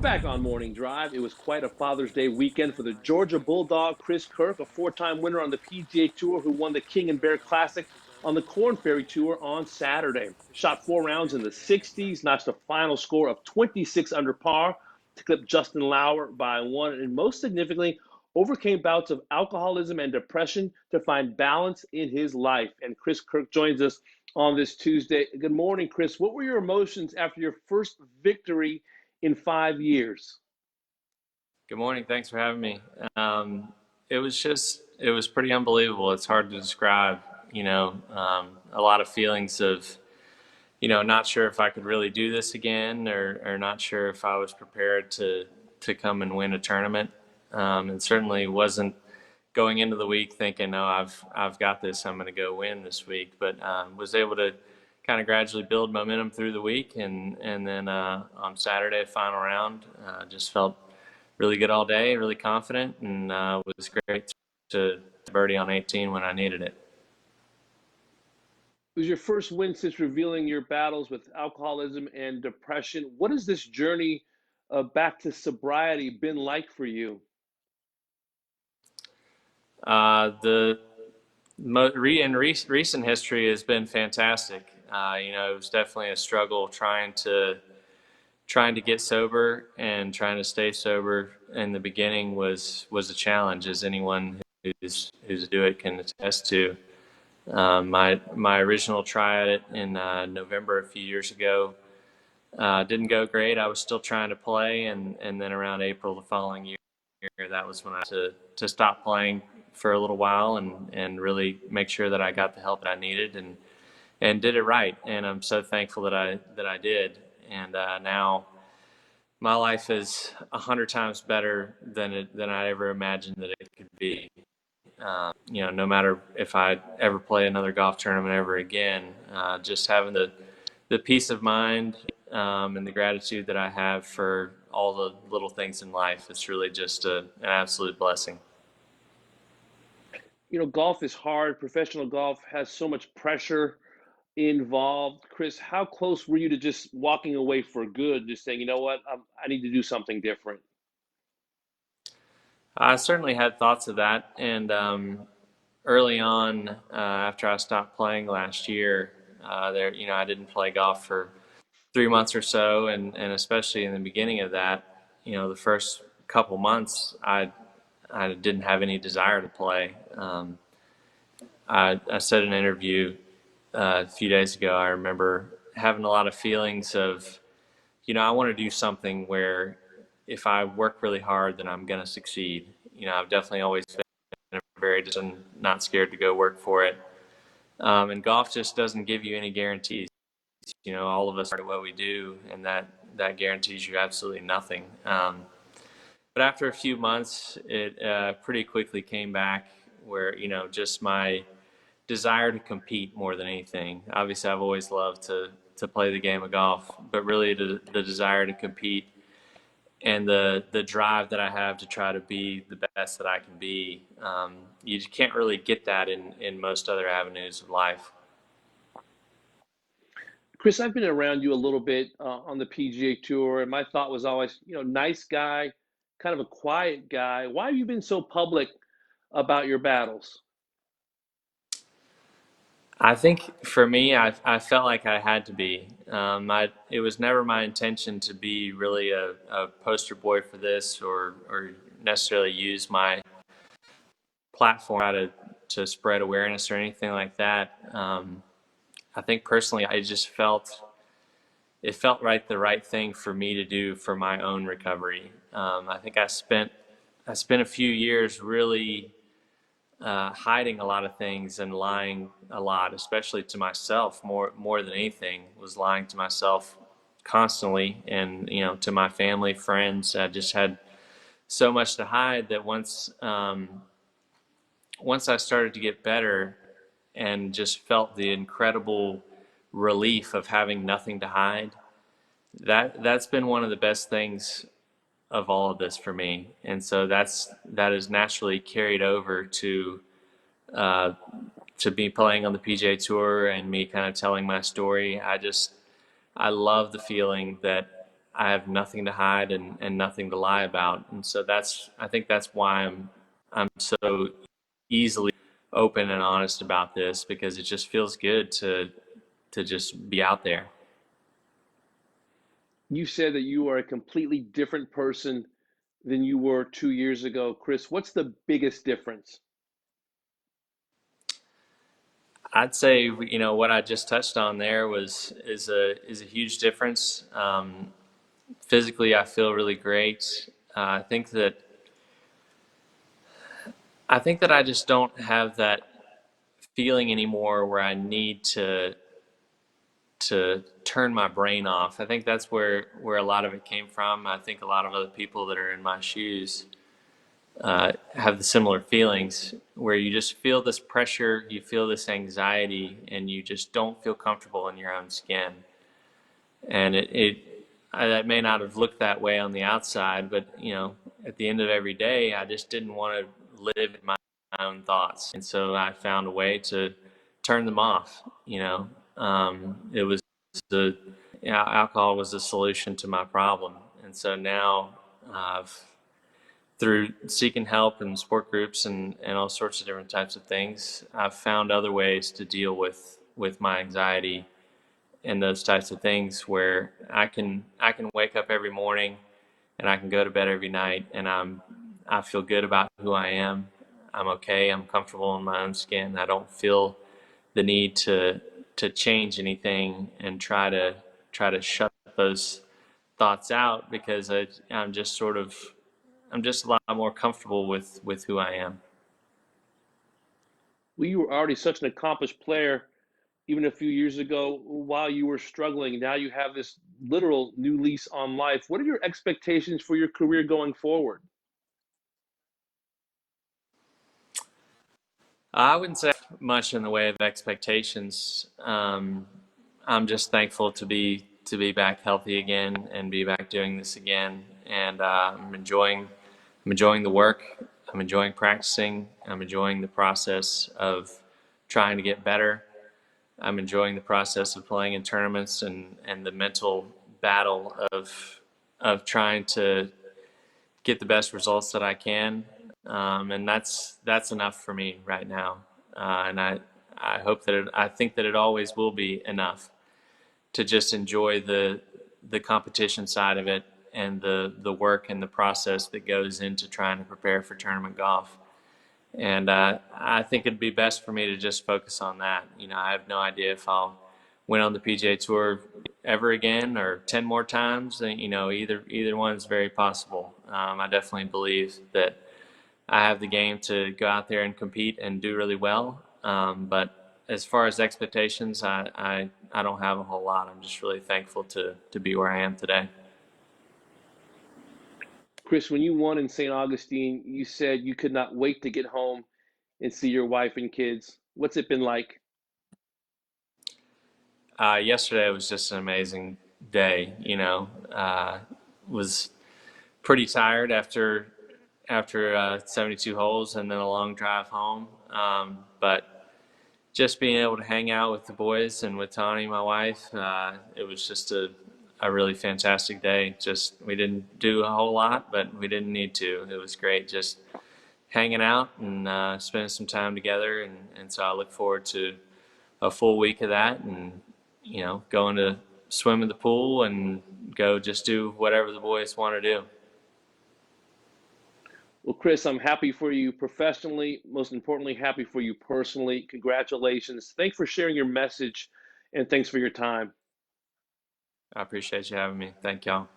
Back on Morning Drive, it was quite a Father's Day weekend for the Georgia Bulldog Chris Kirk, a four-time winner on the PGA Tour who won the King and Bear Classic on the Korn Ferry Tour on Saturday. Shot 4 rounds in the 60s, notched a final score of 26 under par to clip Justin Lauer by one, and most significantly, overcame bouts of alcoholism and depression to find balance in his life. And Chris Kirk joins us on this Tuesday. Good morning, Chris. What were your emotions after your first victory in 5 years? Good morning. Thanks for having me. It was pretty unbelievable. It's hard to describe, a lot of feelings of, not sure if I could really do this again or not sure if I was prepared to come and win a tournament. And certainly wasn't going into the week thinking, no, I've got this. I'm going to go win this week, but was able to kind of gradually build momentum through the week. And then on Saturday, final round, just felt really good all day, really confident, and it was great to birdie on 18 when I needed it. It was your first win since revealing your battles with alcoholism and depression. What has this journey back to sobriety been like for you? The recent history has been fantastic. It was definitely a struggle trying to get sober, and trying to stay sober in the beginning was a challenge, as anyone who's do it can attest to. My original try at it in November a few years ago didn't go great. I was still trying to play, and then around April the following year, that was when I had to stop playing for a little while and really make sure that I got the help that I needed and did it right. And I'm so thankful that I did. And now my life is 100 times better than I ever imagined that it could be. No matter if I ever play another golf tournament ever again, just having the peace of mind and the gratitude that I have for all the little things in life, it's really just an absolute blessing. Golf is hard. Professional golf has so much pressure involved. Chris, how close were you to just walking away for good, just saying, you know what, I need to do something different? I certainly had thoughts of that, and early on, after I stopped playing last year, I didn't play golf for 3 months or so, and especially in the beginning of that, the first couple months, I didn't have any desire to play. I said in an interview a few days ago, I remember having a lot of feelings of, I want to do something where if I work really hard, then I'm going to succeed. I've definitely always been very just not scared to go work for it. And golf just doesn't give you any guarantees. All of us are at what we do, and that guarantees you absolutely nothing. But after a few months, it pretty quickly came back where, just my desire to compete more than anything. Obviously, I've always loved to play the game of golf, but really the desire to compete and the drive that I have to try to be the best that I can be. You can't really get that in most other avenues of life. Chris, I've been around you a little bit on the PGA Tour, and my thought was always, nice guy, kind of a quiet guy. Why have you been so public about your battles? I think for me, I felt like I had to be. It was never my intention to be really a poster boy for this, or necessarily use my platform to spread awareness or anything like that. I think personally, it felt right, the right thing for me to do for my own recovery. I think I spent a few years really hiding a lot of things and lying a lot, especially to myself, more than anything, was lying to myself constantly, and to my family, friends. I just had so much to hide that once I started to get better and just felt the incredible relief of having nothing to hide, that's been one of the best things of all of this for me. And so that is naturally carried over uh, to me playing on the PGA Tour and me kind of telling my story. I love the feeling that I have nothing to hide and nothing to lie about. And so I think that's why I'm so easily open and honest about this, because it just feels good to just be out there. You said that you are a completely different person than you were 2 years ago. Chris, what's the biggest difference? I'd say, what I just touched on there is a huge difference. Physically, I feel really great. I think that I just don't have that feeling anymore where I need to turn my brain off. I think that's where a lot of it came from. I think a lot of other people that are in my shoes have the similar feelings, where you just feel this pressure, you feel this anxiety, and you just don't feel comfortable in your own skin. And that may not have looked that way on the outside, but at the end of every day, I just didn't want to live in my own thoughts, and so I found a way to turn them off. It was the alcohol was the solution to my problem, and so now I've through seeking help in sport groups and all sorts of different types of things, I've found other ways to deal with my anxiety and those types of things, where I can wake up every morning and I can go to bed every night, and I feel good about who I am. I'm okay. I'm comfortable in my own skin. I don't feel the need to change anything and try to shut those thoughts out, because I'm just a lot more comfortable with who I am. Well, you were already such an accomplished player even a few years ago while you were struggling. Now you have this literal new lease on life. What are your expectations for your career going forward? I wouldn't say much in the way of expectations. I'm just thankful to be back healthy again and be back doing this again. And I'm enjoying the work. I'm enjoying practicing. I'm enjoying the process of trying to get better. I'm enjoying the process of playing in tournaments, and the mental battle of trying to get the best results that I can. And that's enough for me right now. And I hope that I think that it always will be enough to just enjoy the competition side of it, and the work and the process that goes into trying to prepare for tournament golf. And I think it'd be best for me to just focus on that. I have no idea if I'll win on the PGA Tour ever again, or 10 more times. Either one is very possible. I definitely believe that I have the game to go out there and compete and do really well. But as far as expectations, I don't have a whole lot. I'm just really thankful to be where I am today. Chris, when you won in St. Augustine, you said you could not wait to get home and see your wife and kids. What's it been like? Yesterday was just an amazing day. Was pretty tired after 72 holes and then a long drive home. But just being able to hang out with the boys and with Tawny, my wife, it was just a really fantastic day. Just we didn't do a whole lot, but we didn't need to. It was great just hanging out and spending some time together. And so I look forward to a full week of that, and going to swim in the pool and go just do whatever the boys want to do. Well, Chris, I'm happy for you professionally, most importantly, happy for you personally. Congratulations. Thanks for sharing your message, and thanks for your time. I appreciate you having me. Thank y'all.